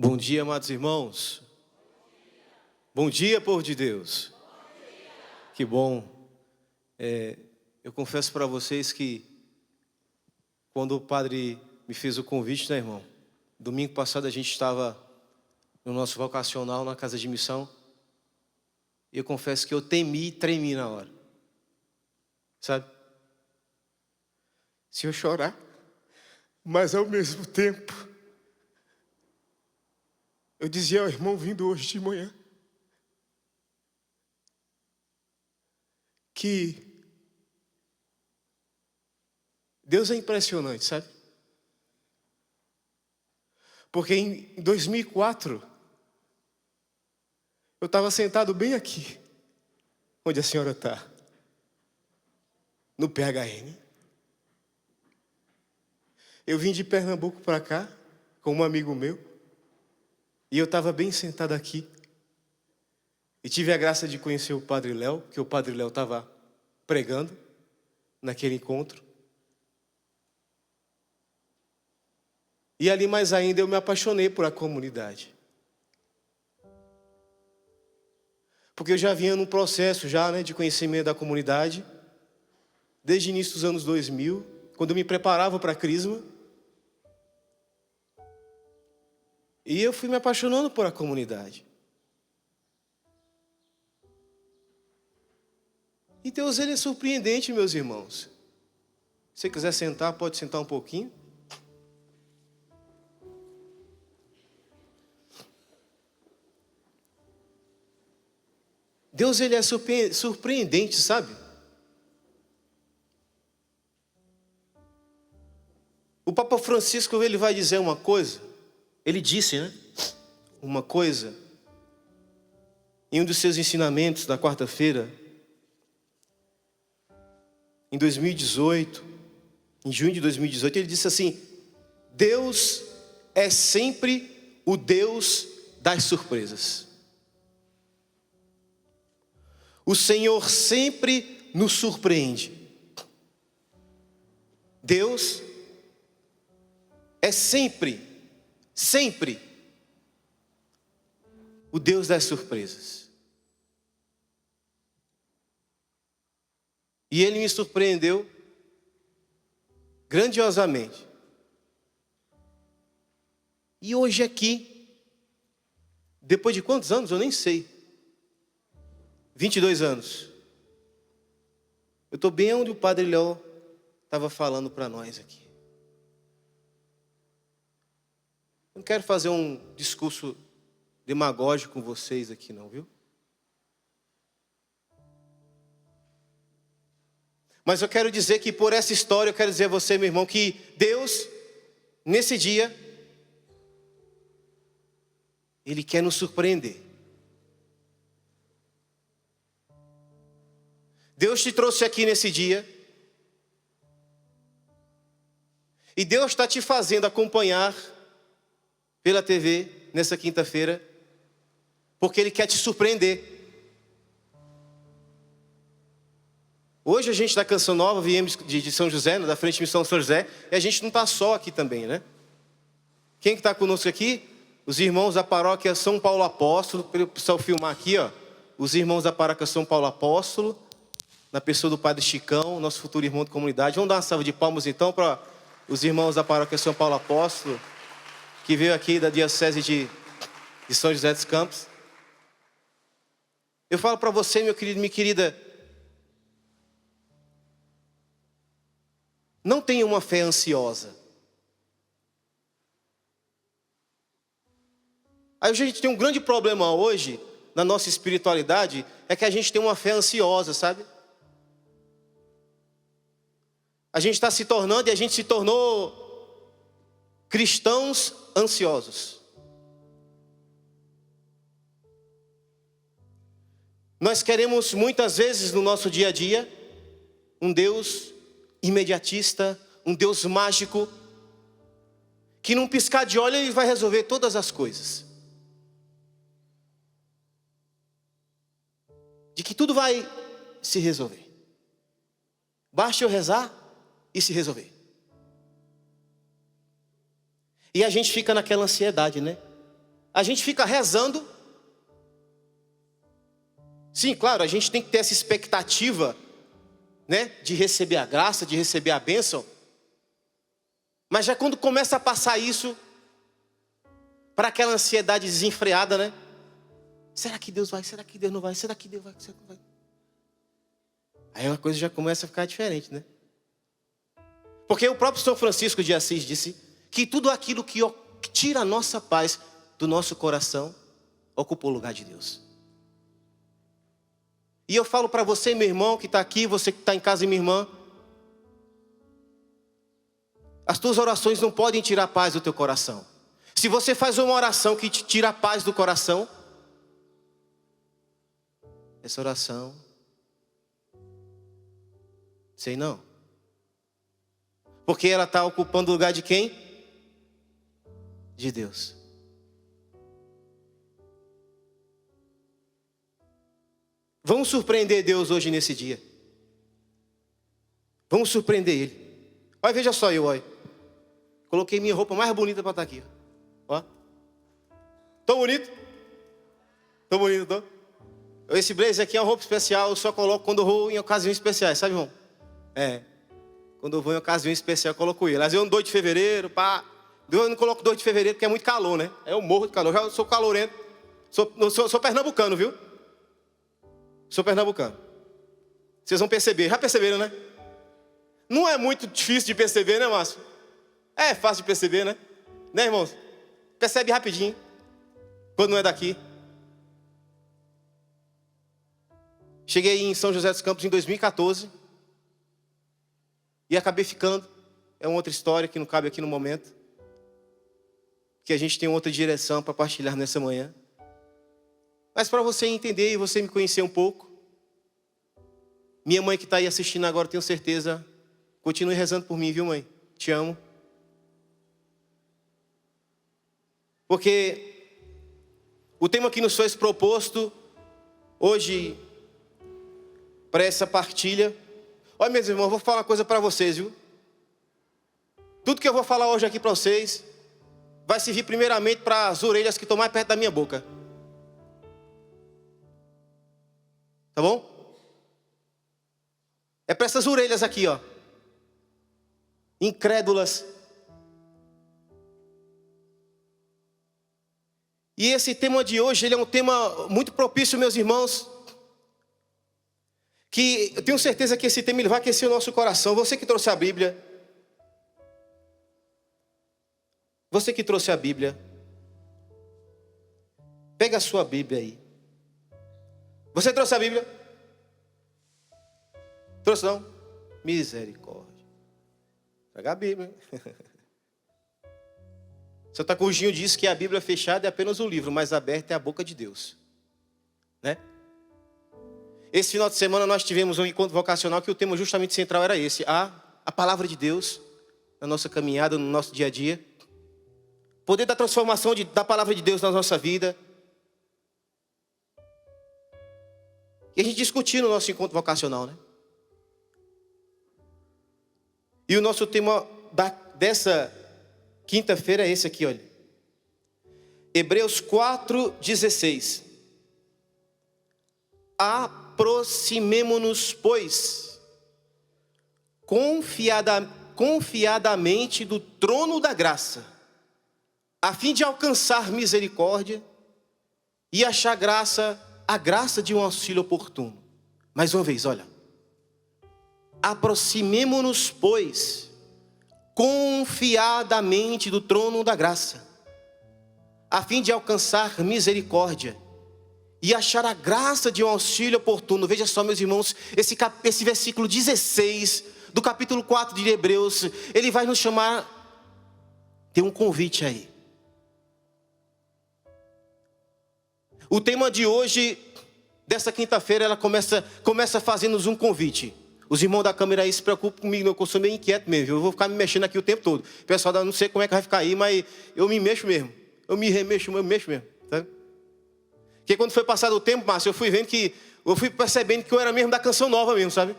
Bom dia, amados irmãos. Bom dia, povo de Deus. Que bom. Eu confesso para vocês que quando o padre me fez o convite, né, irmão? Domingo passado a gente estava no nosso vocacional na casa de missão. E eu confesso que eu temi e tremi na hora. Sabe? Se eu chorar, mas ao mesmo tempo, eu dizia ao irmão vindo hoje de manhã que Deus é impressionante, sabe? Porque em 2004, eu estava sentado bem aqui, onde a senhora está, no PHN. Eu vim de Pernambuco para cá, com um amigo meu, e eu estava bem sentado aqui. E tive a graça de conhecer o Padre Léo, que o Padre Léo estava pregando naquele encontro. E ali mais ainda eu me apaixonei por a comunidade. Porque eu já vinha num processo de conhecimento da comunidade, desde o início dos anos 2000, quando eu me preparava para a Crisma. E eu fui me apaixonando por a comunidade. E Deus, ele é surpreendente, meus irmãos. Se você quiser sentar, pode sentar um pouquinho. Deus, ele é surpreendente, sabe? O Papa Francisco, ele vai dizer uma coisa. Ele disse, uma coisa em um dos seus ensinamentos da quarta-feira, em 2018, em junho de 2018, ele disse assim: Deus é sempre o Deus das surpresas. O Senhor sempre nos surpreende. Deus é sempre o Deus das surpresas. E Ele me surpreendeu grandiosamente. E hoje aqui, depois de quantos anos? Eu nem sei. 22 anos. Eu estou bem onde o Padre Léo estava falando para nós aqui. Não quero fazer um discurso demagógico com vocês aqui não, viu? Mas eu quero dizer que por essa história, eu quero dizer a você, meu irmão, que Deus, nesse dia, Ele quer nos surpreender. Deus te trouxe aqui nesse dia. E Deus está te fazendo acompanhar pela TV, nessa quinta-feira, porque Ele quer te surpreender. Hoje a gente da Canção Nova, viemos de São José, da Frente de Missão São José, e a gente não está só aqui também, né? Quem que está conosco aqui? Os irmãos da paróquia São Paulo Apóstolo, para o pessoal filmar aqui, ó. Os irmãos da paróquia São Paulo Apóstolo, na pessoa do Padre Chicão, nosso futuro irmão de comunidade. Vamos dar uma salva de palmas então para os irmãos da paróquia São Paulo Apóstolo, que veio aqui da diocese de São José dos Campos. Eu falo para você, meu querido, minha querida, não tenha uma fé ansiosa. A gente tem um grande problema hoje, na nossa espiritualidade, é que a gente tem uma fé ansiosa, sabe? A gente está se tornando e a gente se tornou cristãos ansiosos. Nós queremos muitas vezes no nosso dia a dia um Deus imediatista, um Deus mágico, que num piscar de olho Ele vai resolver todas as coisas. De que tudo vai se resolver. Basta eu rezar e se resolver. E a gente fica naquela ansiedade, né? a gente fica rezando. Sim, claro, a gente tem que ter essa expectativa, né, de receber a graça, de receber a bênção. Mas já quando começa a passar isso, para aquela ansiedade desenfreada, né? Será que Deus vai? Será que Deus não vai? Será que Deus vai? Será que não vai? Aí uma coisa já começa a ficar diferente, né? Porque o próprio São Francisco de Assis disse que tudo aquilo que tira a nossa paz do nosso coração ocupa o lugar de Deus. E eu falo para você, meu irmão, que está aqui, você que está em casa, minha irmã, as tuas orações não podem tirar a paz do teu coração. Se você faz uma oração que te tira a paz do coração, essa oração, sei não. Porque ela está ocupando o lugar de quem? De Deus. Vamos surpreender Deus hoje nesse dia. Vamos surpreender Ele. Olha, veja só eu, olha. Coloquei minha roupa mais bonita para estar aqui. Ó. Tô bonito? Tô bonito, tô? Esse blazer aqui é uma roupa especial, eu só coloco quando eu vou em ocasiões especiais, sabe, irmão? Quando eu vou em ocasião especial, eu coloco ele. Às vezes eu ando 2 de fevereiro, pá. Eu não coloco 2 de fevereiro porque é muito calor, né? Eu morro de calor, já sou calorento. Sou pernambucano, viu? Sou pernambucano. Vocês vão perceber, já perceberam, né? Não é muito difícil de perceber, né, Márcio? É fácil de perceber, né? Né, irmãos? Percebe rapidinho, quando não é daqui. Cheguei em São José dos Campos em 2014 e acabei ficando. É uma outra história que não cabe aqui no momento, que a gente tem outra direção para partilhar nessa manhã. Mas para você entender e você me conhecer um pouco, minha mãe que está aí assistindo agora, tenho certeza, continue rezando por mim, viu, mãe? Te amo. Porque o tema que nos foi proposto hoje, para essa partilha. Olha, meus irmãos, eu vou falar uma coisa para vocês, viu? Tudo que eu vou falar hoje aqui para vocês vai servir primeiramente para as orelhas que estão mais perto da minha boca. Tá bom? É para essas orelhas aqui, ó. Incrédulas. E esse tema de hoje, ele é um tema muito propício, meus irmãos, que eu tenho certeza que esse tema ele vai aquecer o nosso coração. Você que trouxe a Bíblia. Você que trouxe a Bíblia. Pega a sua Bíblia aí. Você trouxe a Bíblia? Trouxe não? Misericórdia. Pega a Bíblia. Seu Tacurginho disse que a Bíblia fechada é apenas um livro, mas aberta é a boca de Deus. Né? Esse final de semana nós tivemos um encontro vocacional que o tema justamente central era esse. A palavra de Deus na nossa caminhada, no nosso dia a dia. Poder da transformação da palavra de Deus na nossa vida. E a gente discutiu no nosso encontro vocacional, né? E o nosso tema dessa quinta-feira é esse aqui, olha. Hebreus 4:16. Aproximemo-nos, pois, confiadamente do trono da graça, a fim de alcançar misericórdia e achar a graça de um auxílio oportuno. Mais uma vez, olha. Aproximemo-nos, pois, confiadamente do trono da graça, a fim de alcançar misericórdia e achar a graça de um auxílio oportuno. Veja só, meus irmãos, esse versículo 16 do capítulo 4 de Hebreus, ele vai nos chamar, tem um convite aí. O tema de hoje, dessa quinta-feira, ela começa fazendo-nos um convite. Os irmãos da câmera aí se preocupam comigo, eu sou meio inquieto mesmo, eu vou ficar me mexendo aqui o tempo todo. O pessoal não sei como é que vai ficar aí, mas eu me mexo mesmo. Eu me mexo mesmo, sabe? Porque quando foi passado o tempo, Márcio, eu fui percebendo que eu era mesmo da canção nova mesmo, sabe?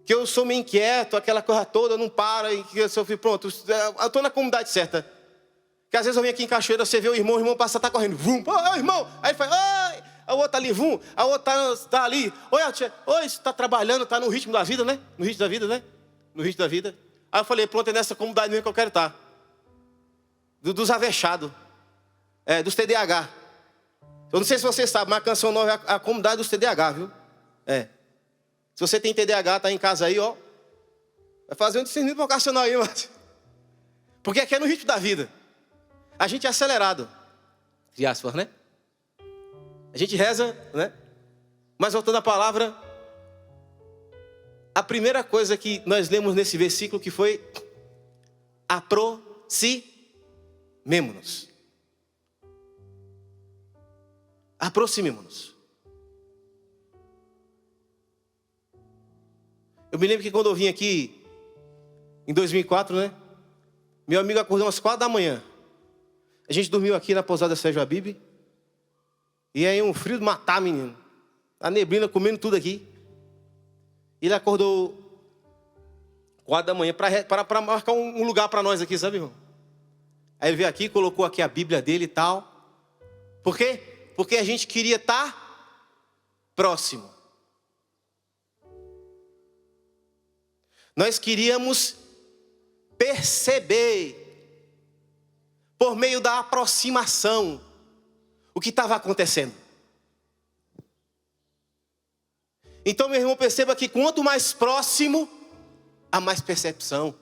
Que eu sou meio inquieto, aquela coisa toda, não para, e que eu fui pronto, eu estou na comunidade certa. Porque às vezes eu venho aqui em Cachoeira, você vê o irmão passa, tá correndo, vum, ô irmão, aí ele faz, oi, a outra ali, vum, a outra tá ali, oi, tia, oi, você tá trabalhando, tá no ritmo da vida, né? No ritmo da vida, né? No ritmo da vida. Aí eu falei, pronto, é nessa comunidade mesmo que eu quero estar. Dos avechados, dos TDAH. Eu não sei se você sabe, mas a Canção Nova é a comunidade dos TDAH, viu? Se você tem TDAH, tá em casa aí, ó, vai fazer um discernimento vocacional aí, mas... Porque aqui é no ritmo da vida. A gente é acelerado. De aspas, né? A gente reza, né? Mas voltando à palavra, a primeira coisa que nós lemos nesse versículo que foi aproximemo-nos. Aproximemo-nos. Eu me lembro que quando eu vim aqui em 2004, né? Meu amigo acordou às 4 da manhã. A gente dormiu aqui na pousada Sérgio Habib. E aí um frio de matar, menino. A neblina comendo tudo aqui. Ele acordou 4 da manhã para marcar um lugar para nós aqui, sabe, irmão? Aí ele veio aqui, colocou aqui a Bíblia dele e tal. Por quê? Porque a gente queria estar próximo. Nós queríamos perceber, por meio da aproximação, o que estava acontecendo. Então, meu irmão, perceba que quanto mais próximo, há mais percepção.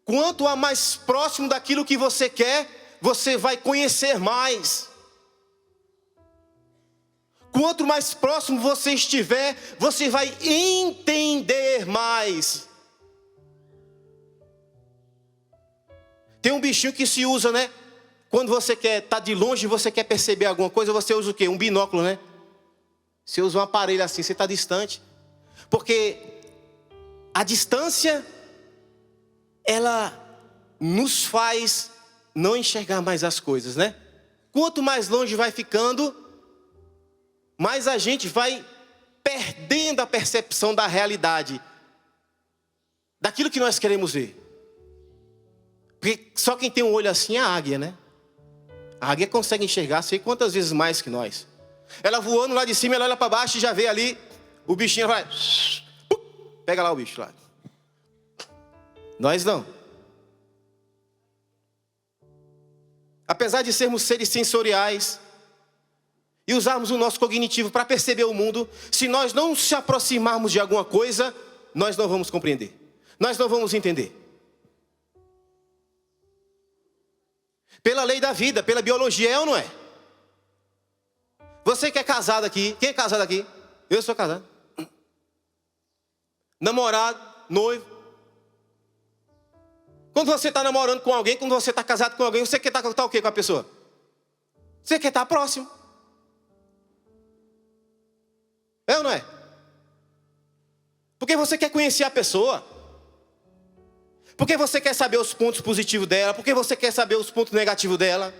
Quanto a mais próximo daquilo que você quer, você vai conhecer mais. Quanto mais próximo você estiver, você vai entender mais. Tem um bichinho que se usa, né? Quando você quer estar de longe, você quer perceber alguma coisa, você usa o quê? Um binóculo, né? Você usa um aparelho assim, você está distante. Porque a distância, ela nos faz não enxergar mais as coisas, né? Quanto mais longe vai ficando, mais a gente vai perdendo a percepção da realidade, daquilo que nós queremos ver. Porque só quem tem um olho assim é a águia, né? A águia consegue enxergar, sei quantas vezes mais que nós. Ela voando lá de cima, ela olha para baixo e já vê ali, o bichinho vai... Pega lá o bicho lá. Nós não. Apesar de sermos seres sensoriais e usarmos o nosso cognitivo para perceber o mundo, se nós não se aproximarmos de alguma coisa, nós não vamos compreender. Nós não vamos entender. Pela lei da vida, pela biologia, é ou não é? Você que é casado aqui, quem é casado aqui? Eu sou casado. Namorado, noivo. Quando você está namorando com alguém, quando você está casado com alguém, você quer estar o quê com a pessoa? Você quer estar próximo. É ou não é? Porque você quer conhecer a pessoa. Porque você quer saber os pontos positivos dela. Porque você quer saber os pontos negativos dela.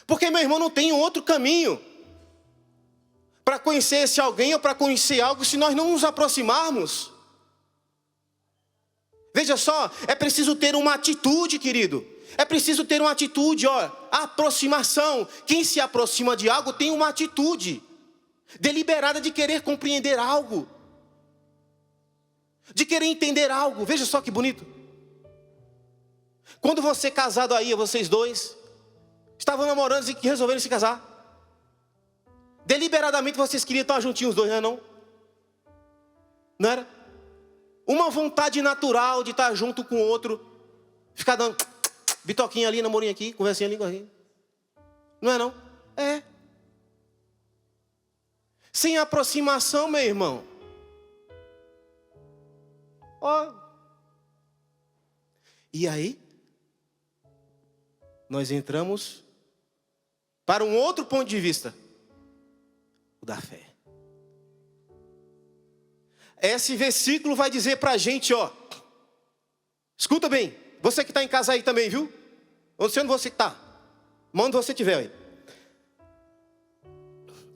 Porque, meu irmão, não tem outro caminho para conhecer esse alguém ou para conhecer algo se nós não nos aproximarmos. Veja só, é preciso ter uma atitude, querido. É preciso ter uma atitude, ó, aproximação. Quem se aproxima de algo tem uma atitude deliberada de querer compreender algo, de querer entender algo. Veja só que bonito. Quando você casado aí, vocês dois estavam namorando e resolveram se casar, deliberadamente vocês queriam estar juntinhos os dois, não é não? Não era? Uma vontade natural de estar junto com o outro, ficar dando bitoquinha ali, namorinho aqui, conversinha ali, aqui. Não é não? É. Sem aproximação, meu irmão. Ó. E aí, nós entramos para um outro ponto de vista, o da fé. Esse versículo vai dizer para a gente, ó, escuta bem, você que está em casa aí também, viu? Onde você está? Onde você estiver aí.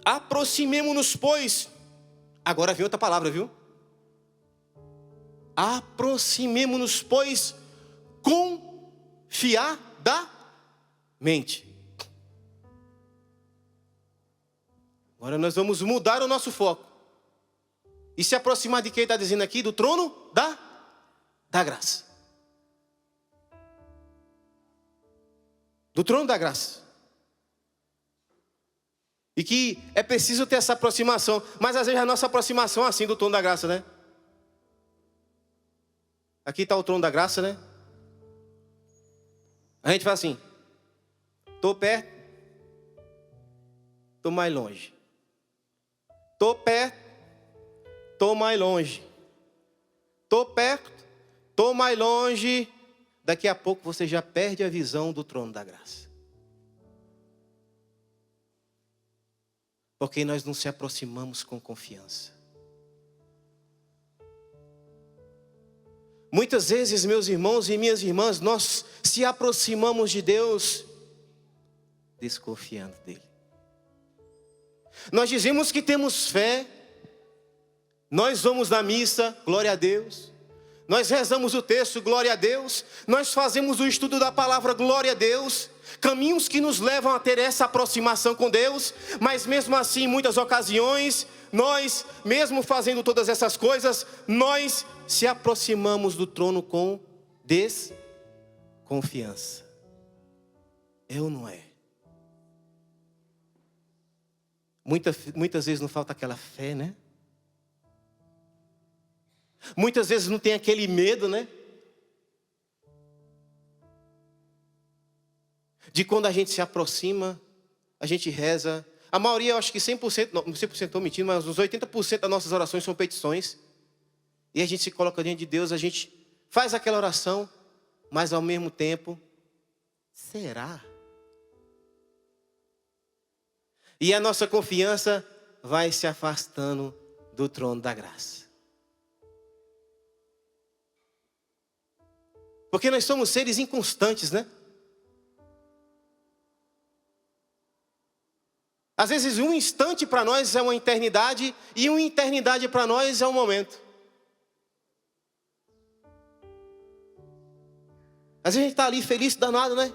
Aproximemo-nos, pois. Agora vem outra palavra, viu? Aproximemo-nos, pois, com fiadamente. Agora nós vamos mudar o nosso foco. E se aproximar de quem está dizendo aqui? Do trono da graça. Do trono da graça. E que é preciso ter essa aproximação. Mas às vezes a nossa aproximação é assim do trono da graça, né? Aqui está o trono da graça, né? A gente fala assim: estou perto, estou mais longe. Estou perto, estou mais longe. Estou perto, estou mais longe. Daqui a pouco você já perde a visão do trono da graça. Porque nós não se aproximamos com confiança. Muitas vezes, meus irmãos e minhas irmãs, nós se aproximamos de Deus desconfiando dele. Nós dizemos que temos fé, nós vamos na missa, glória a Deus. Nós rezamos o texto, glória a Deus. Nós fazemos o estudo da palavra, glória a Deus. Caminhos que nos levam a ter essa aproximação com Deus. Mas mesmo assim, em muitas ocasiões, nós, mesmo fazendo todas essas coisas, nós se aproximamos do trono com desconfiança. É ou não é? Muitas vezes não falta aquela fé, né? Muitas vezes não tem aquele medo, né? De quando a gente se aproxima, a gente reza. A maioria, eu acho que 100%, não 100% estou mentindo, mas uns 80% das nossas orações são petições. E a gente se coloca diante de Deus, a gente faz aquela oração, mas ao mesmo tempo, será? E a nossa confiança vai se afastando do trono da graça. Porque nós somos seres inconstantes, né? Às vezes um instante para nós é uma eternidade e uma eternidade para nós é um momento. Às vezes a gente está ali feliz, danado, né?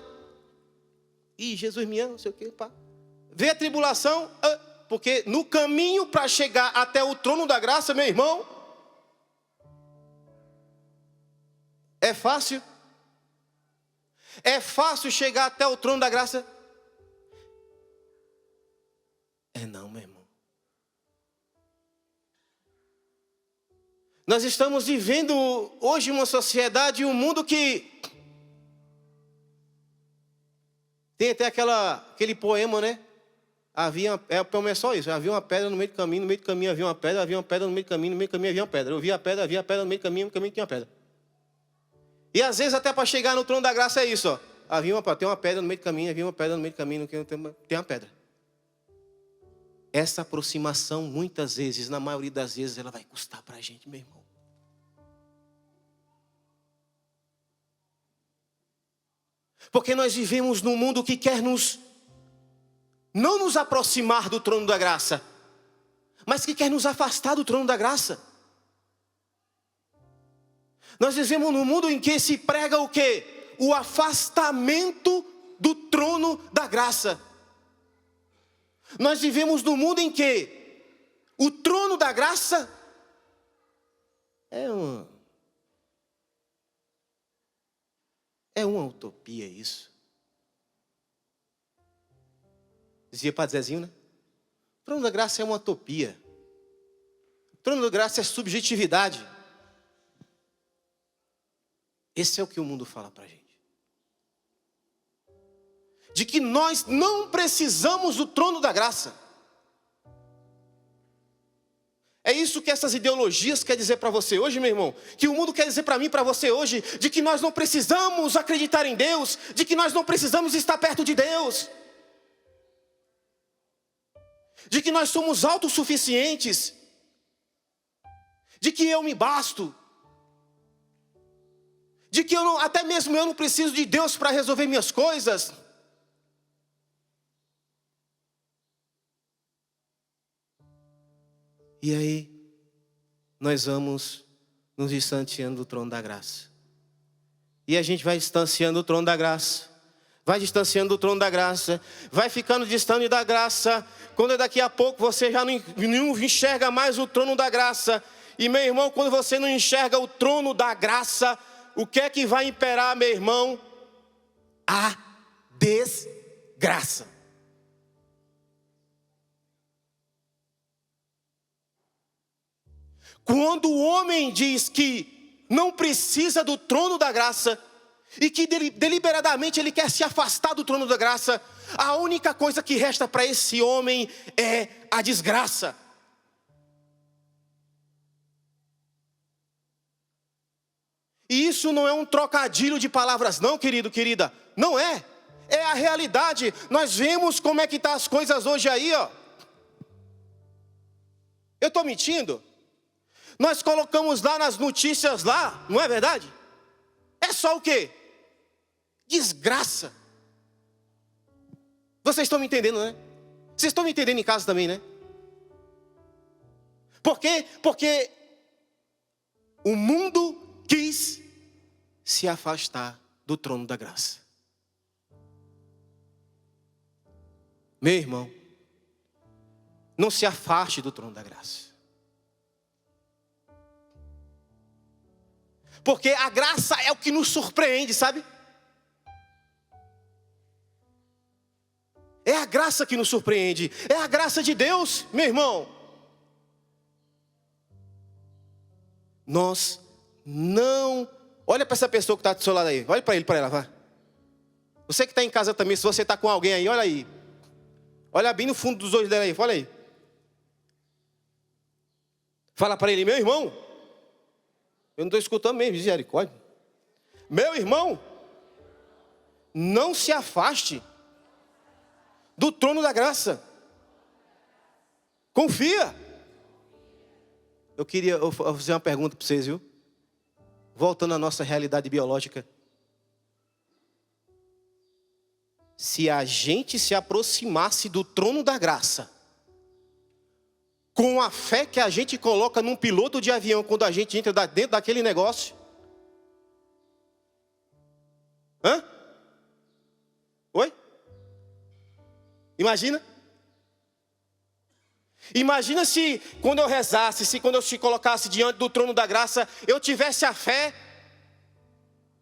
Ih, Jesus me ama, não sei o quê, pá. Vê a tribulação, porque no caminho para chegar até o trono da graça, meu irmão, é fácil? É fácil chegar até o trono da graça? É não, meu irmão. Nós estamos vivendo hoje uma sociedade, um mundo que tem até aquele poema, né? O poema é só isso. Havia uma pedra no meio do caminho havia uma pedra, havia uma pedra no meio do caminho havia uma pedra. Eu via a pedra no meio do caminho tinha uma pedra. E às vezes até para chegar no trono da graça é isso, ó. Tem uma pedra no meio do caminho, havia uma pedra no meio do caminho, tem uma pedra. Essa aproximação, muitas vezes, na maioria das vezes, ela vai custar para a gente, meu irmão. Porque nós vivemos num mundo que quer não nos aproximar do trono da graça, mas que quer nos afastar do trono da graça. Nós vivemos num mundo em que se prega o quê? O afastamento do trono da graça. Nós vivemos num mundo em que o trono da graça é uma utopia isso. Dizia Padre Zezinho, né? O trono da graça é uma utopia. O trono da graça é subjetividade. Esse é o que o mundo fala pra gente. De que nós não precisamos do trono da graça. É isso que essas ideologias querem dizer para você hoje, meu irmão. Que o mundo quer dizer para mim e para você hoje. De que nós não precisamos acreditar em Deus. De que nós não precisamos estar perto de Deus. De que nós somos autossuficientes. De que eu me basto. De que até mesmo eu não preciso de Deus para resolver minhas coisas. E aí, nós vamos nos distanciando do trono da graça. E a gente vai distanciando do trono da graça. Vai distanciando do trono da graça. Vai ficando distante da graça. Quando daqui a pouco você já não enxerga mais o trono da graça. E meu irmão, quando você não enxerga o trono da graça, o que é que vai imperar, meu irmão? A desgraça. Quando o homem diz que não precisa do trono da graça e que deliberadamente ele quer se afastar do trono da graça, a única coisa que resta para esse homem é a desgraça. E isso não é um trocadilho de palavras não, querido, querida. Não é. É a realidade. Nós vemos como é que estão as coisas hoje aí, ó. Eu estou mentindo? Nós colocamos lá nas notícias lá, não é verdade? É só o quê? Desgraça. Vocês estão me entendendo, né? Vocês estão me entendendo em casa também, né? Por quê? Porque o mundo quis se afastar do trono da graça. Meu irmão, não se afaste do trono da graça. Porque a graça é o que nos surpreende, sabe? É a graça que nos surpreende. É a graça de Deus, meu irmão. Nós não... Olha para essa pessoa que está do seu lado aí. Olha para ele, para ela, vá. Você que está em casa também, se você está com alguém aí, olha aí. Olha bem no fundo dos olhos dela aí, olha aí. Fala para ele, meu irmão. Eu não estou escutando mesmo, misericórdia. Meu irmão, não se afaste do trono da graça. Confia. Eu vou fazer uma pergunta para vocês, viu? Voltando à nossa realidade biológica. Se a gente se aproximasse do trono da graça, com a fé que a gente coloca num piloto de avião quando a gente entra dentro daquele negócio. Hã? Oi? Imagina. Imagina se quando eu rezasse, se quando eu te colocasse diante do trono da graça, eu tivesse a fé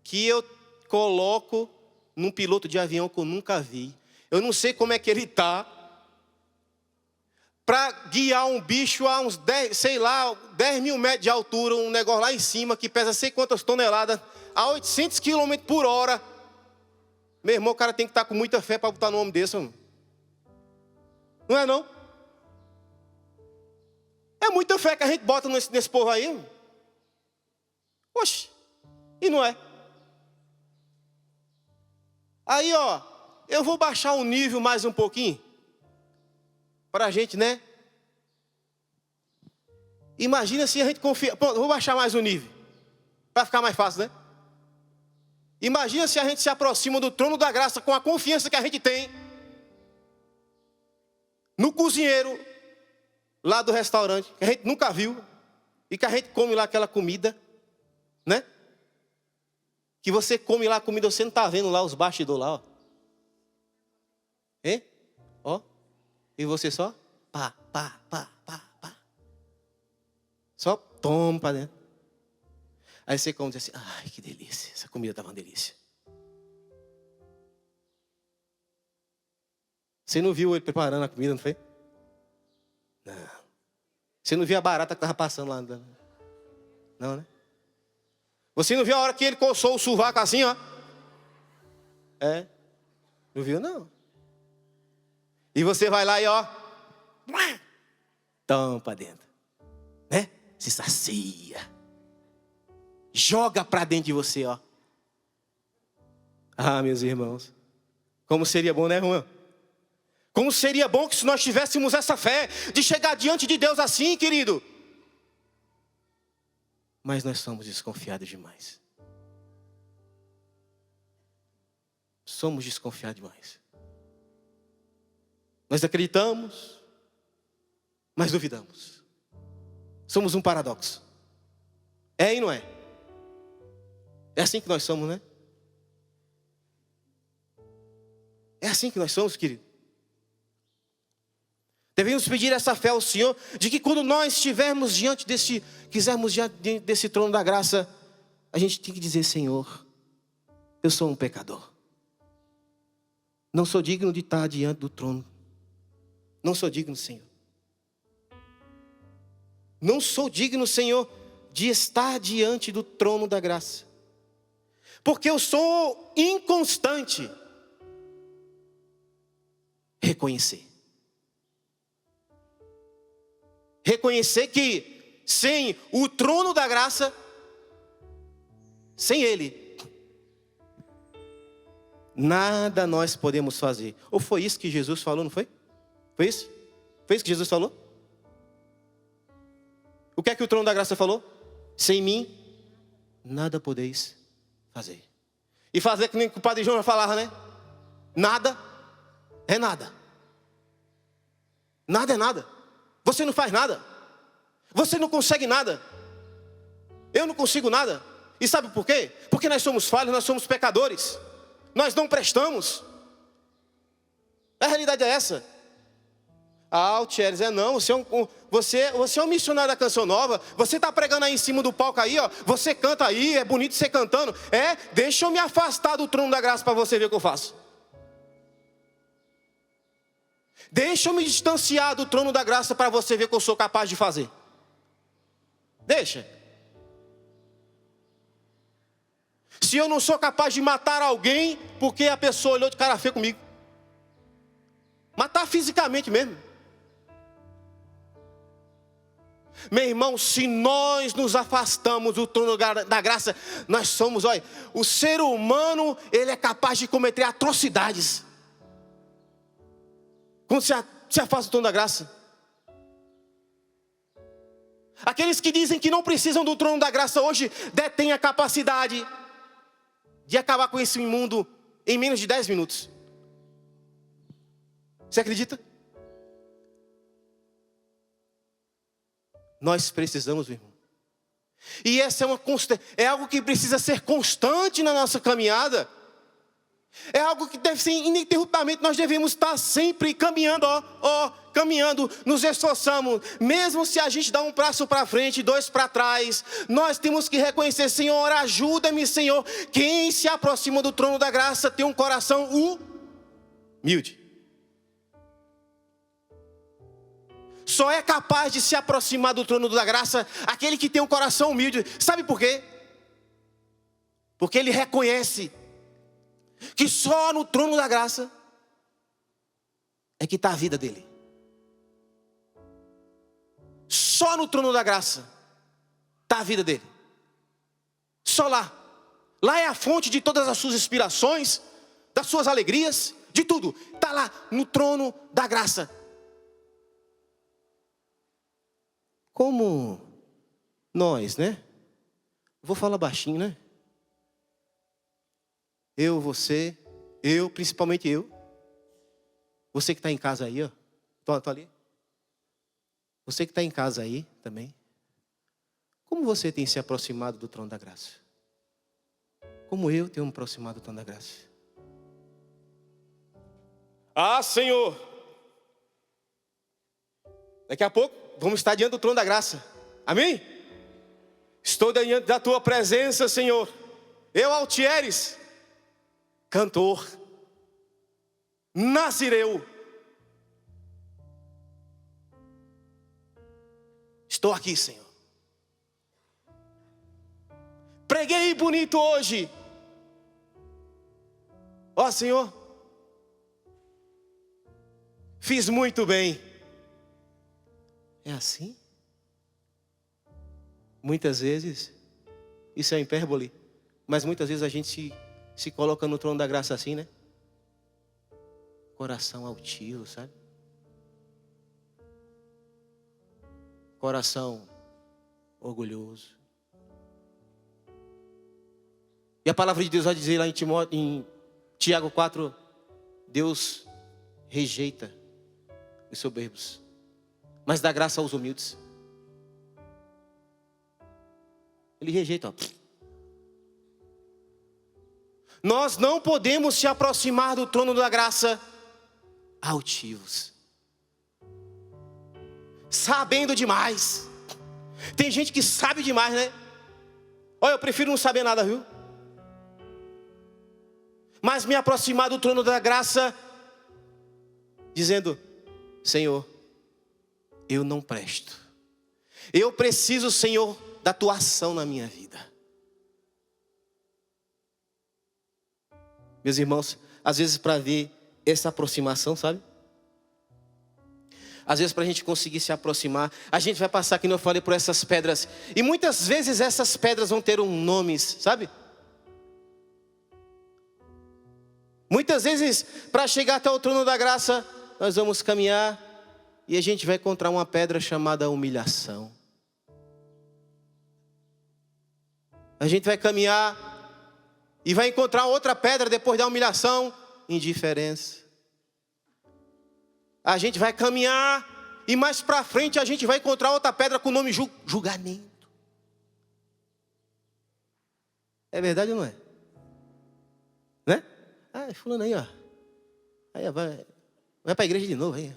que eu coloco num piloto de avião que eu nunca vi. Eu não sei como é que ele está. Para guiar um bicho a uns 10 mil metros de altura, um negócio lá em cima, que pesa sei quantas toneladas, a 800 km por hora. Meu irmão, o cara tem que estar com muita fé para botar no nome desse, mano. Não é não? É muita fé que a gente bota nesse povo aí, mano. Oxe, e não é? Aí, ó, eu vou baixar o nível mais um pouquinho. Para a gente, né? Imagina se a gente confia. Pronto, vou baixar mais o nível. Para ficar mais fácil, né? Imagina se a gente se aproxima do trono da graça com a confiança que a gente tem no cozinheiro lá do restaurante, que a gente nunca viu, e que a gente come lá aquela comida, né? Que você come lá a comida, você não está vendo lá os bastidores lá, ó. Hein? Ó. E você só, pá. Só toma para dentro. Aí você come e diz assim, ai, que delícia, essa comida estava uma delícia. Você não viu ele preparando a comida, não foi? Não. Você não viu a barata que estava passando lá? Não, né? Você não viu a hora que ele coçou o sovaco assim, ó? É. Não viu, não. E você vai lá e ó, toma para dentro, né? Se sacia, joga para dentro de você, ó. Ah, meus irmãos, como seria bom, né, Juan? Como seria bom que se nós tivéssemos essa fé de chegar diante de Deus assim, querido. Mas nós somos desconfiados demais. Somos desconfiados demais. Nós acreditamos, mas duvidamos. Somos um paradoxo. É e não é? É assim que nós somos, né? É assim que nós somos, querido. Devemos pedir essa fé ao Senhor, de que quando nós estivermos quisermos diante desse trono da graça, a gente tem que dizer: Senhor, eu sou um pecador. Não sou digno de estar diante do trono. Não sou digno, Senhor. Não sou digno, Senhor, de estar diante do trono da graça. Porque eu sou inconstante. Reconhecer. Reconhecer que sem o trono da graça, sem Ele, nada nós podemos fazer. Ou foi isso que Jesus falou, não foi? Foi isso? Foi isso que Jesus falou? O que é que o trono da graça falou? Sem mim, nada podeis fazer. E fazer que nem o padre João falava, né? Nada é nada. Nada é nada. Você não faz nada. Você não consegue nada. Eu não consigo nada. E sabe por quê? Porque nós somos falhos, nós somos pecadores. Nós não prestamos. A realidade é essa. Thierry, não, você é um missionário da Canção Nova. Você está pregando aí em cima do palco aí, ó. Você canta aí, é bonito você cantando. Deixa eu me afastar do trono da graça para você ver o que eu faço. Deixa eu me distanciar do trono da graça para você ver o que eu sou capaz de fazer. Deixa. Se eu não sou capaz de matar alguém porque a pessoa olhou de cara feia comigo. Matar fisicamente mesmo. Meu irmão, se nós nos afastamos do trono da graça, nós somos, olha, o ser humano, ele é capaz de cometer atrocidades. Quando se afasta do trono da graça. Aqueles que dizem que não precisam do trono da graça hoje, detêm a capacidade de acabar com esse imundo em menos de 10 minutos. Você acredita? Nós precisamos, meu irmão. E essa é algo que precisa ser constante na nossa caminhada. É algo que deve ser ininterruptamente. Nós devemos estar sempre caminhando, caminhando, nos esforçamos. Mesmo se a gente dá um passo para frente, 2 para trás, nós temos que reconhecer: Senhor, ajuda-me, Senhor. Quem se aproxima do trono da graça tem um coração humilde. Só é capaz de se aproximar do trono da graça aquele que tem um coração humilde. Sabe por quê? Porque ele reconhece que só no trono da graça é que está a vida dele. Só no trono da graça está a vida dele. Só lá. Lá é a fonte de todas as suas inspirações, das suas alegrias, de tudo. Está lá no trono da graça. Como nós, né? Vou falar baixinho, né? Você, principalmente eu. Você que está em casa aí, ó. Tô ali. Você que está em casa aí também. Como você tem se aproximado do trono da graça? Como eu tenho me aproximado do trono da graça? Senhor! Daqui a pouco vamos estar diante do trono da graça. Amém? Estou diante da tua presença, Senhor. Eu, Thierry, cantor, nazireu, estou aqui, Senhor. Preguei bonito hoje. Senhor, fiz muito bem. É assim? Muitas vezes, isso é hipérbole, mas muitas vezes a gente se coloca no trono da graça assim, né? Coração altivo, sabe? Coração orgulhoso. E a palavra de Deus vai dizer lá em Tiago 4, Deus rejeita os soberbos, mas dá graça aos humildes. Ele rejeita, Nós não podemos se aproximar do trono da graça altivos, sabendo demais. Tem gente que sabe demais, né? Olha, eu prefiro não saber nada, viu? Mas me aproximar do trono da graça, dizendo: Senhor, eu não presto. Eu preciso, Senhor, da tua ação na minha vida. Meus irmãos, às vezes para ver essa aproximação, sabe? Às vezes para a gente conseguir se aproximar, a gente vai passar, como eu falei, por essas pedras. E muitas vezes essas pedras vão ter nomes, sabe? Muitas vezes, para chegar até o trono da graça, nós vamos caminhar e a gente vai encontrar uma pedra chamada humilhação. A gente vai caminhar e vai encontrar outra pedra depois da humilhação: indiferença. A gente vai caminhar e mais para frente a gente vai encontrar outra pedra com o nome julgamento. É verdade ou não é? Né? Ah, fulano aí, ó. Aí vai para a igreja de novo aí.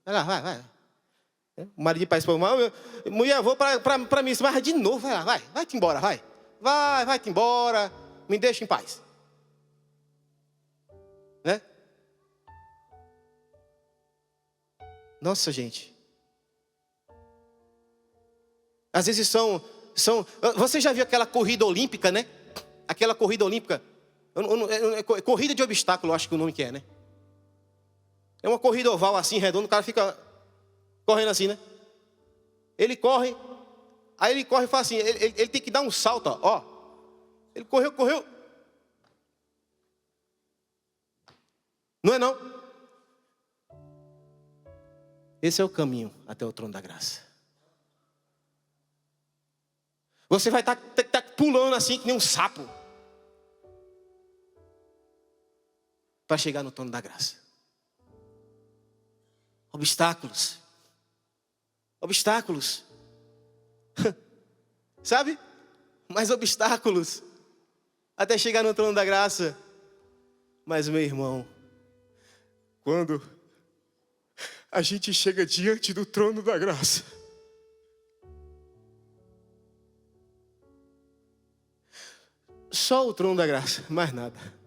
Vai lá, vai. O marido de pai se formar, mulher, vou para missa, mas de novo, vai lá, vai-te embora, vai-te embora, me deixa em paz. Né? Nossa, gente. Às vezes são... Você já viu aquela corrida olímpica, né? Aquela corrida olímpica. Corrida de obstáculo, acho que o nome que é, né? É uma corrida oval assim, redonda, o cara fica correndo assim, né? Ele corre, aí ele corre e faz assim, ele tem que dar um salto, ó. Ele correu. Não é não? Esse é o caminho até o trono da graça. Você vai estar pulando assim que nem um sapo para chegar no trono da graça. Obstáculos. Sabe? Mais obstáculos até chegar no trono da graça. Mas, meu irmão, quando a gente chega diante do trono da graça, só o trono da graça, mais nada.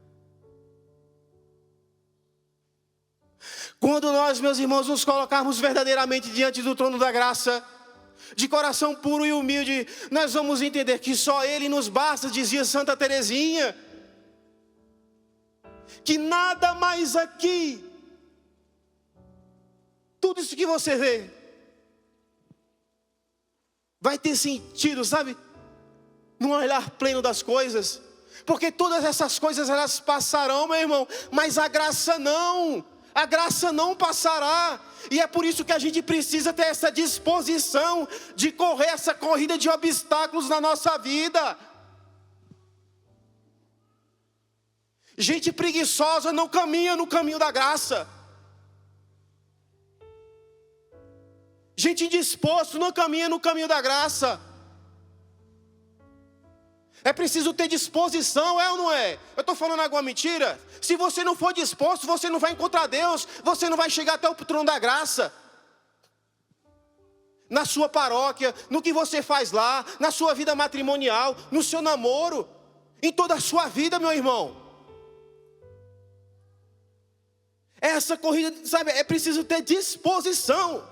Quando nós, meus irmãos, nos colocarmos verdadeiramente diante do trono da graça, de coração puro e humilde, nós vamos entender que só Ele nos basta, dizia Santa Teresinha. Que nada mais aqui, tudo isso que você vê, vai ter sentido, sabe? Num olhar pleno das coisas. Porque todas essas coisas elas passarão, meu irmão, mas a graça não. A graça não passará. E é por isso que a gente precisa ter essa disposição de correr essa corrida de obstáculos na nossa vida. Gente preguiçosa não caminha no caminho da graça. Gente indisposto não caminha no caminho da graça. É preciso ter disposição, é ou não é? Eu estou falando alguma mentira? Se você não for disposto, você não vai encontrar Deus. Você não vai chegar até o trono da graça. Na sua paróquia, no que você faz lá, na sua vida matrimonial, no seu namoro, em toda a sua vida, meu irmão. Essa corrida, sabe, é preciso ter disposição.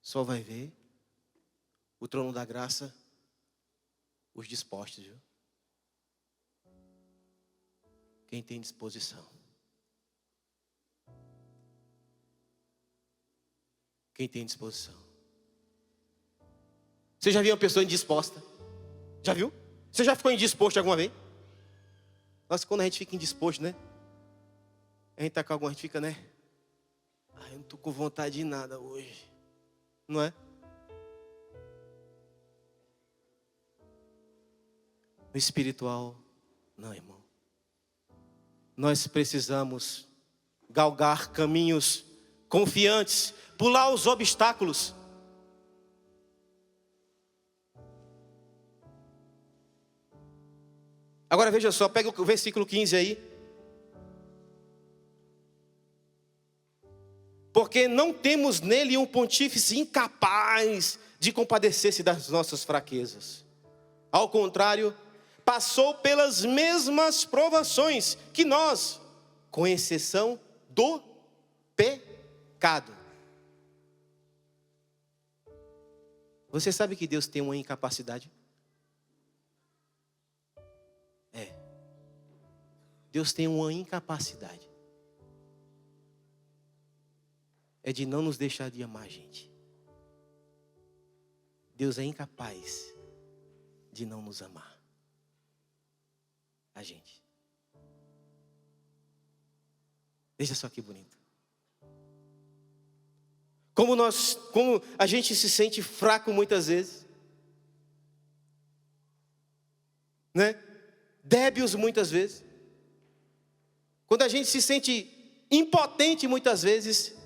Só vai ver o trono da graça os dispostos, viu? Quem tem disposição. Quem tem disposição. Você já viu uma pessoa indisposta? Já viu? Você já ficou indisposto alguma vez? Nossa, quando a gente fica indisposto, né? A gente tá com alguma, a gente fica, né? Ah, eu não tô com vontade de nada hoje. Não é? No espiritual, não, irmão. Nós precisamos galgar caminhos confiantes, pular os obstáculos. Agora veja só, pega o versículo 15 aí. Porque não temos nele um pontífice incapaz de compadecer-se das nossas fraquezas. Ao contrário, passou pelas mesmas provações que nós, com exceção do pecado. Você sabe que Deus tem uma incapacidade? Deus tem uma incapacidade. É de não nos deixar de amar a gente. Deus é incapaz de não nos amar. A gente. Veja só que bonito. Como a gente se sente fraco muitas vezes. Né? Débeis muitas vezes. Quando a gente se sente impotente muitas vezes.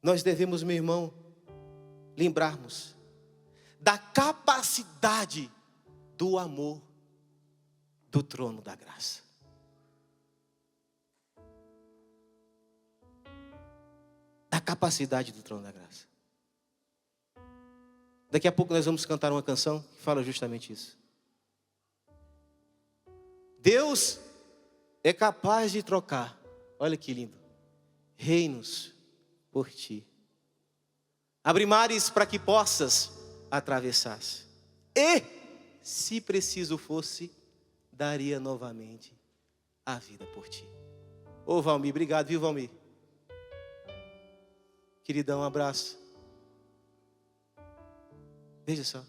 Nós devemos, meu irmão, lembrarmos da capacidade do amor do trono da graça. Da capacidade do trono da graça. Daqui a pouco nós vamos cantar uma canção que fala justamente isso. Deus é capaz de trocar, olha que lindo, reinos por ti. Abre mares para que possas atravessar. E, se preciso fosse, daria novamente a vida por ti. Ô Valmir, obrigado, viu Valmir? Queridão, um abraço. Veja só.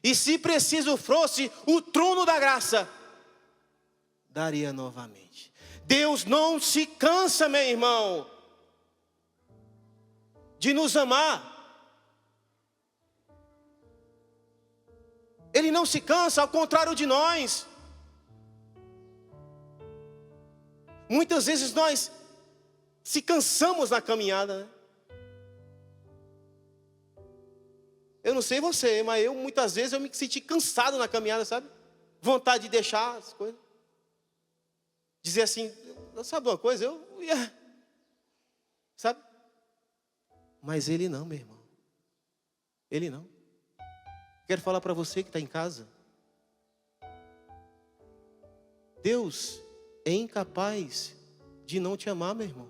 E se preciso fosse o trono da graça, daria novamente. Deus não se cansa, meu irmão, de nos amar. Ele não se cansa, ao contrário de nós. Muitas vezes nós se cansamos na caminhada, né? Eu não sei você, mas muitas vezes eu me senti cansado na caminhada, sabe? Vontade de deixar as coisas. Dizer assim, sabe uma coisa? Eu ia, sabe? Mas Ele não, meu irmão. Ele não. Quero falar para você que está em casa. Deus é incapaz de não te amar, meu irmão.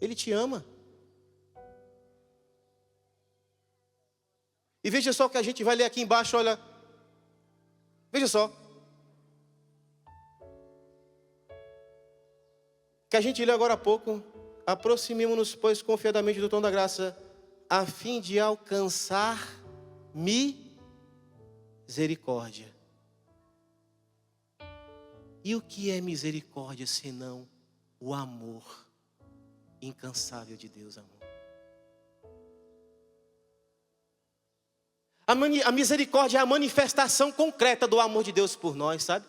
Ele te ama. E veja só o que a gente vai ler aqui embaixo, olha. Veja só. Que a gente leu agora há pouco. Aproximemo-nos, pois, confiadamente do trono da graça, a fim de alcançar misericórdia. E o que é misericórdia, senão o amor incansável de Deus, amor? A misericórdia é a manifestação concreta do amor de Deus por nós, sabe?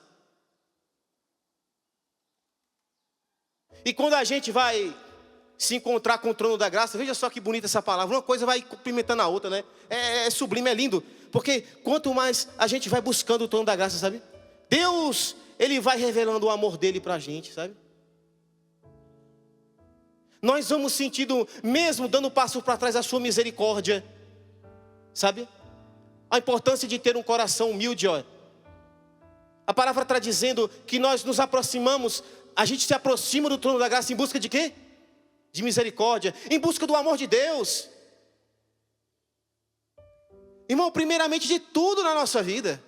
E quando a gente vai se encontrar com o trono da graça, veja só que bonita essa palavra, uma coisa vai complementando a outra, né? É sublime, é lindo, porque quanto mais a gente vai buscando o trono da graça, sabe? Deus, Ele vai revelando o amor dEle pra gente, sabe? Nós vamos sentindo, mesmo dando passo para trás, a sua misericórdia, sabe? A importância de ter um coração humilde, ó. A palavra está dizendo que nós nos aproximamos, a gente se aproxima do trono da graça em busca de quê? De misericórdia, em busca do amor de Deus. Irmão, primeiramente de tudo na nossa vida.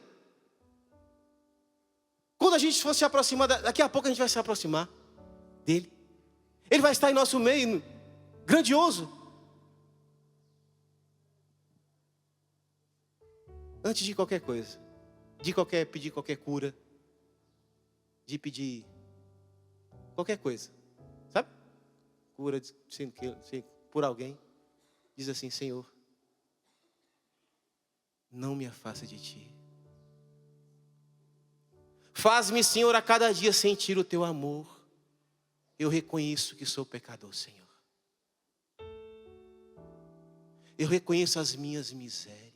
Quando a gente for se aproximar, daqui a pouco a gente vai se aproximar dEle. Ele vai estar em nosso meio, grandioso. Antes de qualquer coisa, pedir qualquer cura, de pedir qualquer coisa, sabe? Cura por alguém, diz assim: Senhor, não me afasta de Ti. Faz-me, Senhor, a cada dia sentir o Teu amor. Eu reconheço que sou pecador, Senhor. Eu reconheço as minhas misérias.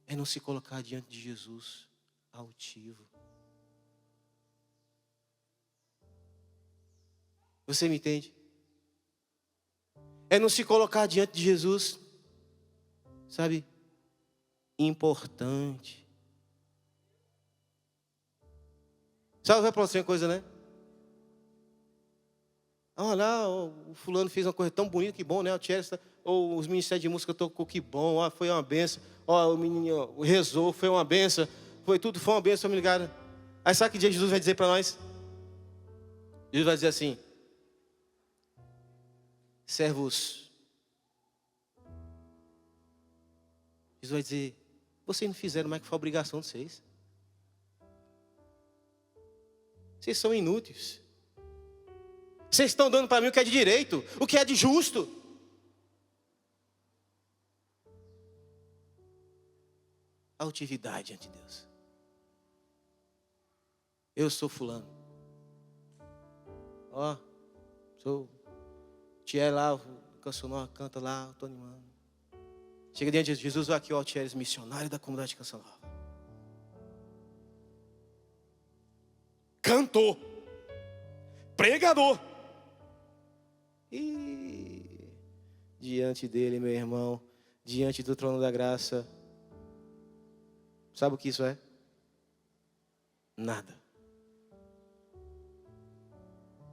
é não se colocar diante de Jesus altivo. Você me entende? É não se colocar diante de Jesus, sabe, importante. Sabe, vai falar assim uma coisa, né? Olha lá, o fulano fez uma coisa tão bonita, que bom, né? O Chelsea, ou os ministérios de música tocou, que bom, ó, foi uma benção. Ó, o menino rezou, foi uma benção. Foi uma benção, me ligaram. Aí sabe que dia Jesus vai dizer para nós? Jesus vai dizer assim: servos. Jesus vai dizer: vocês não fizeram mais que foi a obrigação de vocês. Vocês são inúteis. Vocês estão dando para mim o que é de direito, o que é de justo. Altividade ante Deus. Eu sou fulano. Ó, sou Tier lá, o Canção Nova canta lá, estou animando. Chega diante de Jesus, vai aqui, ó, Tier, missionário da comunidade de Canção Nova. Cantor. Pregador. E diante dele, meu irmão, diante do trono da graça, sabe o que isso é? Nada.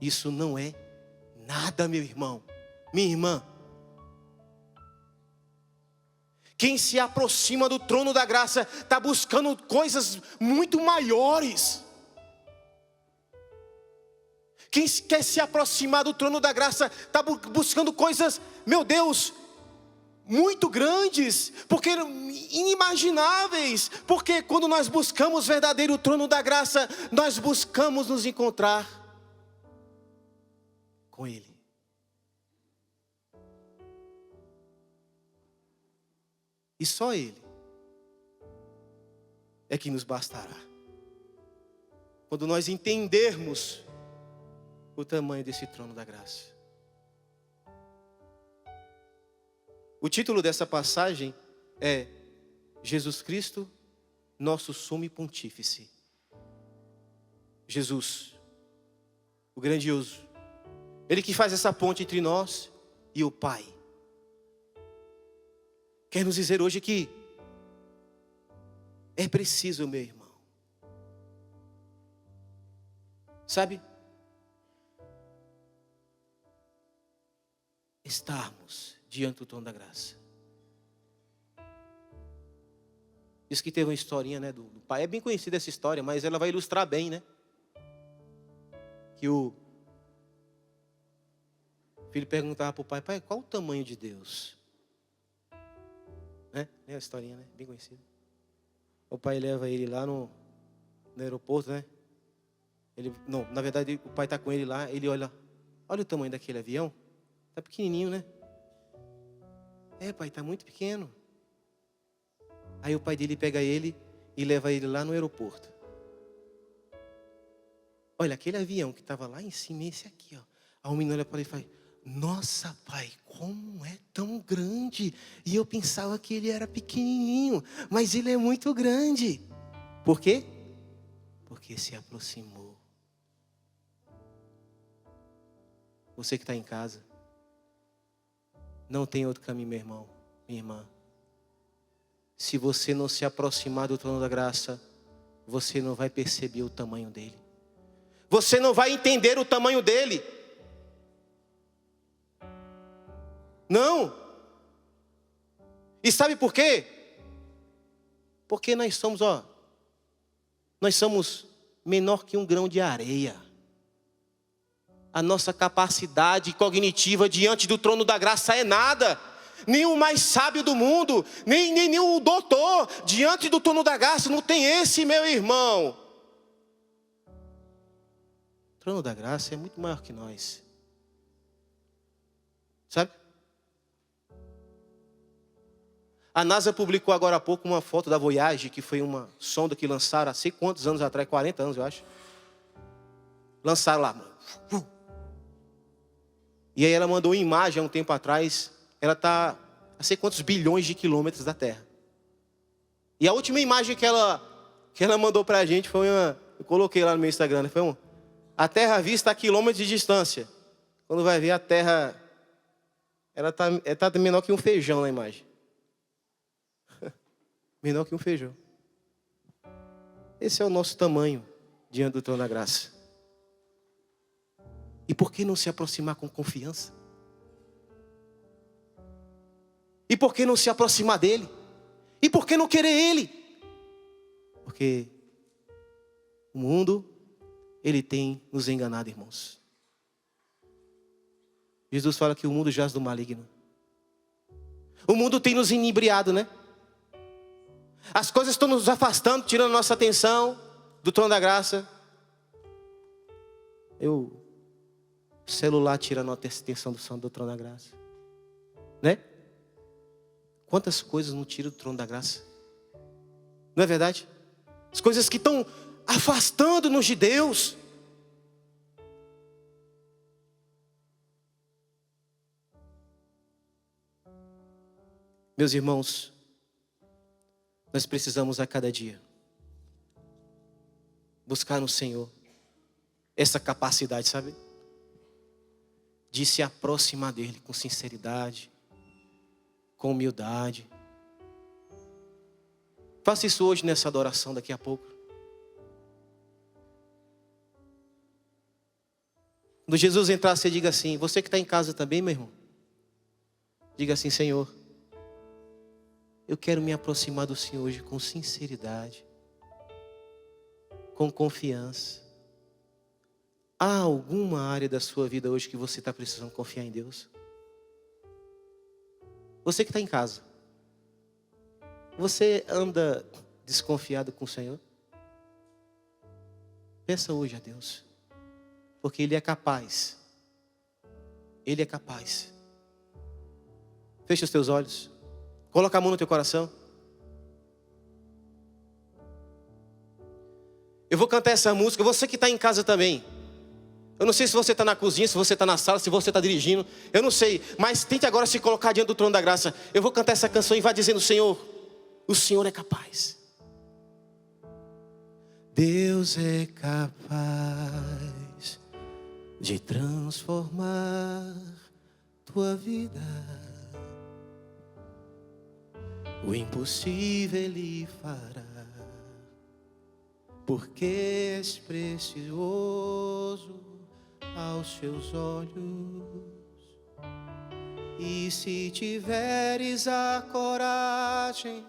Isso não é nada, meu irmão, minha irmã. Quem se aproxima do trono da graça está buscando coisas muito maiores. Quem quer se aproximar do trono da graça está buscando coisas, meu Deus, muito grandes, porque inimagináveis. Porque quando nós buscamos o verdadeiro trono da graça, nós buscamos nos encontrar com Ele. E só Ele é que nos bastará. Quando nós entendermos o tamanho desse trono da graça. O título dessa passagem é Jesus Cristo, nosso sumo pontífice. Jesus, o grandioso. Ele que faz essa ponte entre nós e o Pai. Quer nos dizer hoje que é preciso, meu irmão, sabe, estarmos diante do trono da graça. Diz que teve uma historinha, né, do pai. É bem conhecida essa história, mas ela vai ilustrar bem, né? Que o filho perguntava para o pai: pai, qual o tamanho de Deus? Né? É a historinha, né? Bem conhecida. O pai leva ele lá no aeroporto, né? Não, na verdade o pai está com ele lá. Ele olha o tamanho daquele avião. Está pequenininho, né? É, pai, está muito pequeno. Aí o pai dele pega ele e leva ele lá no aeroporto. Olha, aquele avião que estava lá em cima, esse aqui, ó. Aí o menino olha para ele e fala: nossa, pai, como é tão grande. E eu pensava que ele era pequenininho, mas ele é muito grande. Por quê? Porque se aproximou. Você que está em casa, não tem outro caminho, meu irmão, minha irmã. Se você não se aproximar do trono da graça, você não vai perceber o tamanho dele. Você não vai entender o tamanho dele. Não. E sabe por quê? Porque nós somos menor que um grão de areia. A nossa capacidade cognitiva diante do trono da graça é nada. Nem o mais sábio do mundo, nem o doutor diante do trono da graça não tem esse, meu irmão. O trono da graça é muito maior que nós. Sabe? A NASA publicou agora há pouco uma foto da Voyager, que foi uma sonda que lançaram há sei quantos anos atrás, 40 anos eu acho. Lançaram lá. E aí ela mandou uma imagem há um tempo atrás. Ela está a sei quantos bilhões de quilômetros da Terra. E a última imagem que ela mandou para a gente foi uma... Eu coloquei lá no meu Instagram, né? Foi a terra vista a quilômetros de distância. Quando vai ver a terra... Ela tá menor que um feijão na imagem. Menor que um feijão. Esse é o nosso tamanho diante do trono da graça. E por que não se aproximar com confiança? E por que não se aproximar dele? E por que não querer ele? Porque o mundo, ele tem nos enganado, irmãos. Jesus fala que o mundo jaz do maligno. O mundo tem nos inebriado, né? As coisas estão nos afastando, tirando nossa atenção do trono da graça. O celular tira a nossa atenção do trono da graça. Né? Quantas coisas não tiram do trono da graça? Não é verdade? As coisas que estão afastando-nos de Deus. Meus irmãos, nós precisamos a cada dia buscar no Senhor essa capacidade, sabe? De se aproximar dele com sinceridade, com humildade. Faça isso hoje nessa adoração daqui a pouco. Quando Jesus entrar, você diga assim, você que está em casa também, meu irmão, diga assim, Senhor, eu quero me aproximar do Senhor hoje com sinceridade, com confiança. Há alguma área da sua vida hoje que você está precisando confiar em Deus? Você que está em casa, você anda desconfiado com o Senhor? Peça hoje a Deus, porque Ele é capaz. Ele é capaz. Feche os teus olhos. Coloca a mão no teu coração. Eu vou cantar essa música. Você que está em casa também. Eu não sei se você está na cozinha, se você está na sala, se você está dirigindo. Eu não sei. Mas tente agora se colocar diante do trono da graça. Eu vou cantar essa canção e vai dizendo, Senhor, o Senhor é capaz. Deus é capaz de transformar tua vida. O impossível Ele fará, porque és precioso aos seus olhos. E se tiveres a coragem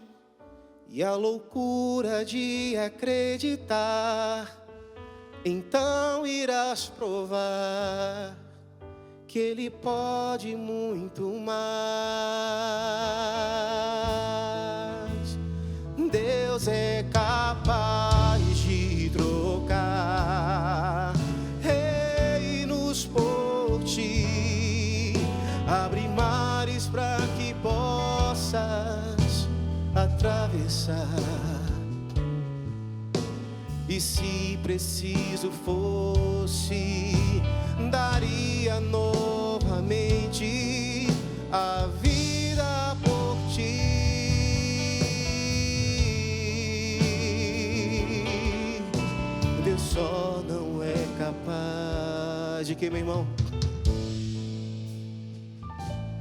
e a loucura de acreditar, então irás provar que Ele pode muito mais. Deus é capaz de trocar reinos por ti, abrir mares para que possas atravessar. E se preciso fosse, daria novamente a vida por ti. Deus só não é capaz de que, meu irmão?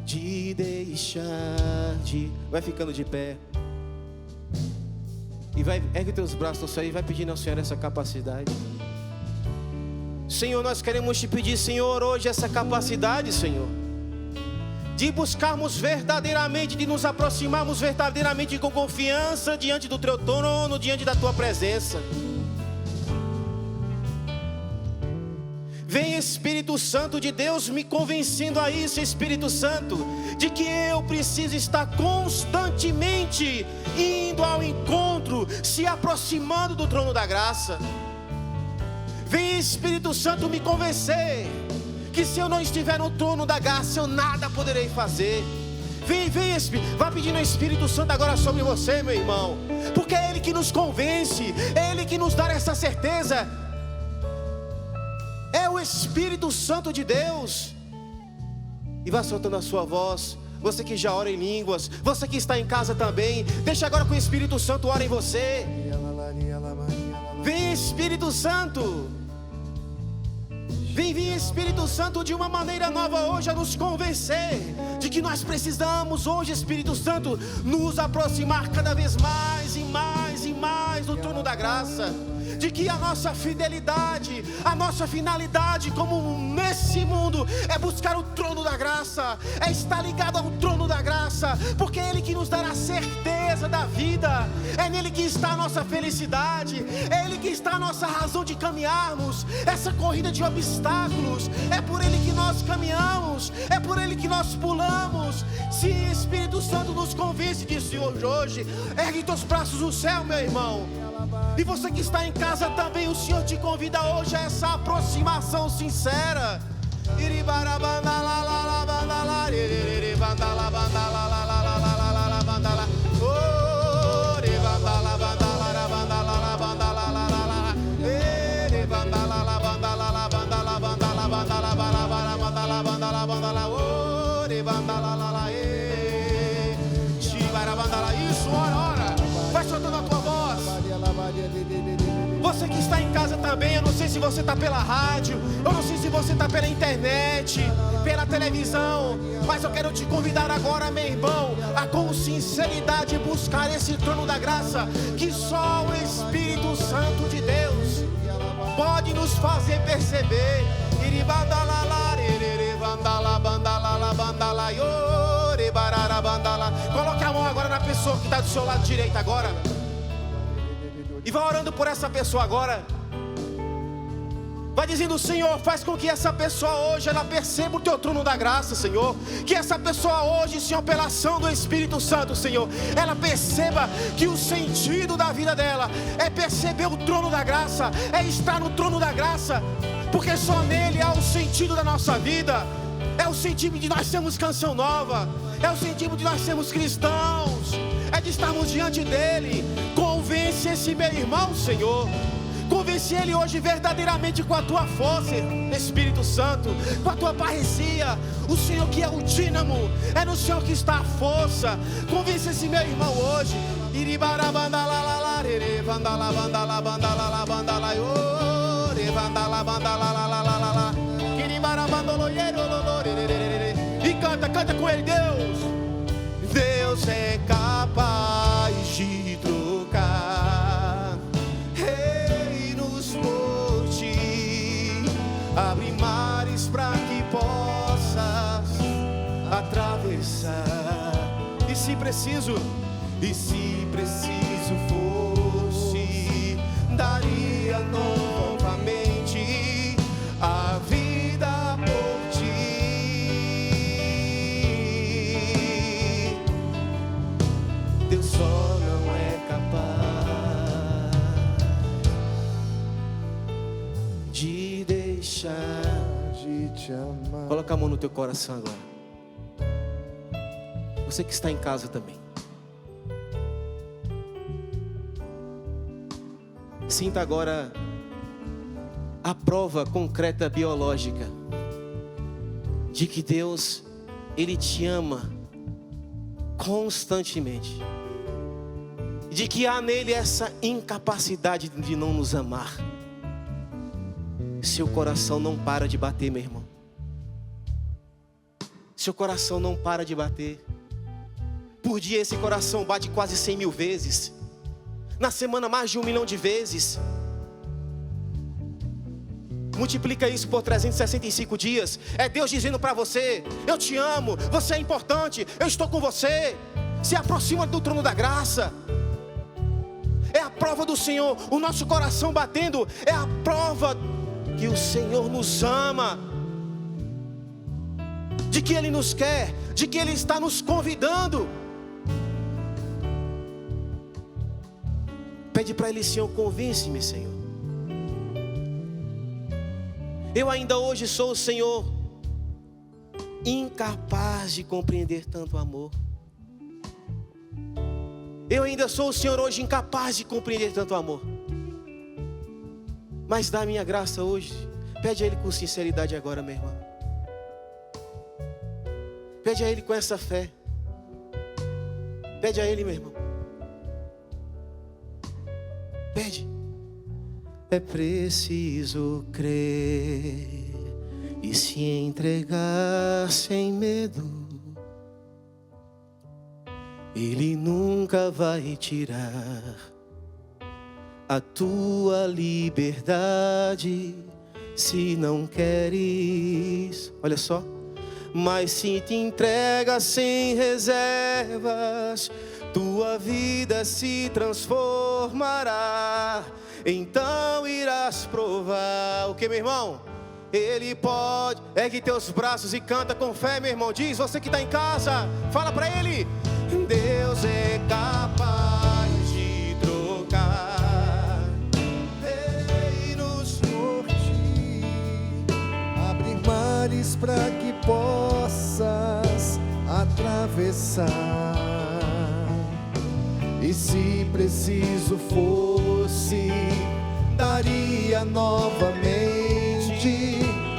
De deixar de... Vai ficando de pé. E vai, ergue teus braços ao céu e vai pedindo ao Senhor essa capacidade. Senhor, nós queremos te pedir, Senhor, hoje essa capacidade, Senhor, de buscarmos verdadeiramente, de nos aproximarmos verdadeiramente com confiança diante do teu trono, diante da tua presença. Vem, Espírito Santo de Deus, me convencendo a isso, Espírito Santo, de que eu preciso estar constantemente indo ao encontro, se aproximando do trono da graça. Vem, Espírito Santo, me convencer que se eu não estiver no trono da graça, eu nada poderei fazer. Vem, vai pedindo ao Espírito Santo agora sobre você, meu irmão, porque é Ele que nos convence, é Ele que nos dá essa certeza. É o Espírito Santo de Deus. E vá soltando a sua voz, Você que já ora em línguas, você que está em casa também, deixa agora que o Espírito Santo ora em você. Vem Espírito Santo. Vem Espírito Santo de uma maneira nova hoje a nos convencer de que nós precisamos hoje, Espírito Santo, nos aproximar cada vez mais e mais e mais do trono da graça. De que a nossa fidelidade, a nossa finalidade como nesse mundo é buscar o trono da graça, é estar ligado ao trono da graça, porque é Ele que nos dará certeza da vida, é nele que está a nossa felicidade, é Ele que está a nossa razão de caminharmos essa corrida de obstáculos, é por Ele que nós caminhamos, é por Ele que nós pulamos. Sim, Espírito Santo nos convence disso hoje. Ergue teus braços no céu, meu irmão. E você que está em casa também, o Senhor te convida hoje a essa aproximação sincera. Isso, ora, vai soltando a tua voz. Você que está em casa também, eu não sei se você está pela rádio, eu não sei se você está pela internet, pela televisão, mas eu quero te convidar agora, meu irmão, a com sinceridade buscar esse trono da graça, que só o Espírito Santo de Deus pode nos fazer perceber. Coloque a mão agora na pessoa que está do seu lado direito agora. E vai orando por essa pessoa agora. Vai dizendo: Senhor, faz com que essa pessoa hoje ela perceba o teu trono da graça, Senhor. Que essa pessoa hoje, Senhor, pela ação do Espírito Santo, Senhor, ela perceba que o sentido da vida dela é perceber o trono da graça, é estar no trono da graça, porque só nele há o sentido da nossa vida. É o sentido de nós sermos canção nova, é o sentido de nós sermos cristãos, é de estarmos diante dele. Convence esse meu irmão, Senhor. Convence ele hoje verdadeiramente com a tua força, Espírito Santo, com a tua parresia. O Senhor que é o dínamo, é no Senhor que está a força. Convence esse meu irmão hoje. E canta com ele. Deus é capaz de trocar reinos por ti, abre mares para que possas atravessar. E se preciso fosse, daria novamente a vida por ti. Deus só não é capaz de deixar de te amar. Coloca a mão no teu coração agora. Você que está em casa também, sinta agora a prova concreta biológica de que Deus, Ele te ama constantemente, de que há nele essa incapacidade de não nos amar. Seu coração não para de bater, meu irmão. Seu coração não para de bater. Por dia esse coração bate quase 100 mil vezes. Na semana mais de 1 milhão de vezes. Multiplica isso por 365 dias. É Deus dizendo para você: eu te amo, você é importante, eu estou com você. Se aproxima do trono da graça. É a prova do Senhor. O nosso coração batendo é a prova que o Senhor nos ama, de que Ele nos quer, de que Ele está nos convidando. Pede para Ele: Senhor, convence-me, Senhor. Eu ainda hoje sou, o Senhor, incapaz de compreender tanto amor. Eu ainda sou, o Senhor, hoje incapaz de compreender tanto amor. Mas dá a minha graça hoje. Pede a Ele com sinceridade agora, meu irmão. Pede a Ele com essa fé. Pede a Ele, meu irmão. Pede. É preciso crer e se entregar sem medo. Ele nunca vai tirar a tua liberdade se não queres. Olha só. Mas se te entrega sem reservas, tua vida se transformará. Então irás provar o que, meu irmão? Ele pode. Ergue teus braços e canta com fé, meu irmão. Diz, você que está em casa, fala para Ele. Deus é capaz de trocar reinos por ti, abrir mares para que possas atravessar. E se preciso fosse, daria novamente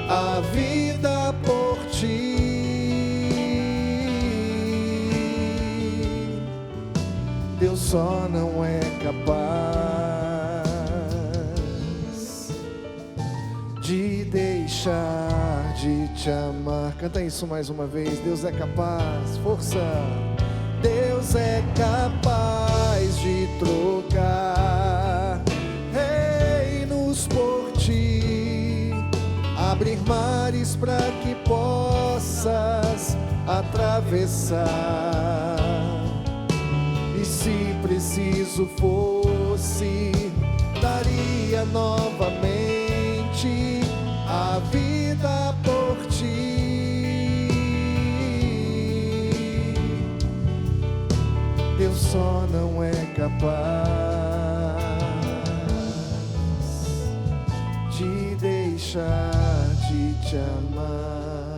a vida por ti. Deus só não é capaz de deixar de te amar. Canta isso mais uma vez. Deus é capaz, força. Deus é capaz de trocar reinos por ti, abrir mares para que possas atravessar. E se preciso fosse, daria novamente a vida por ti. Deus só não é capaz de deixar de te amar.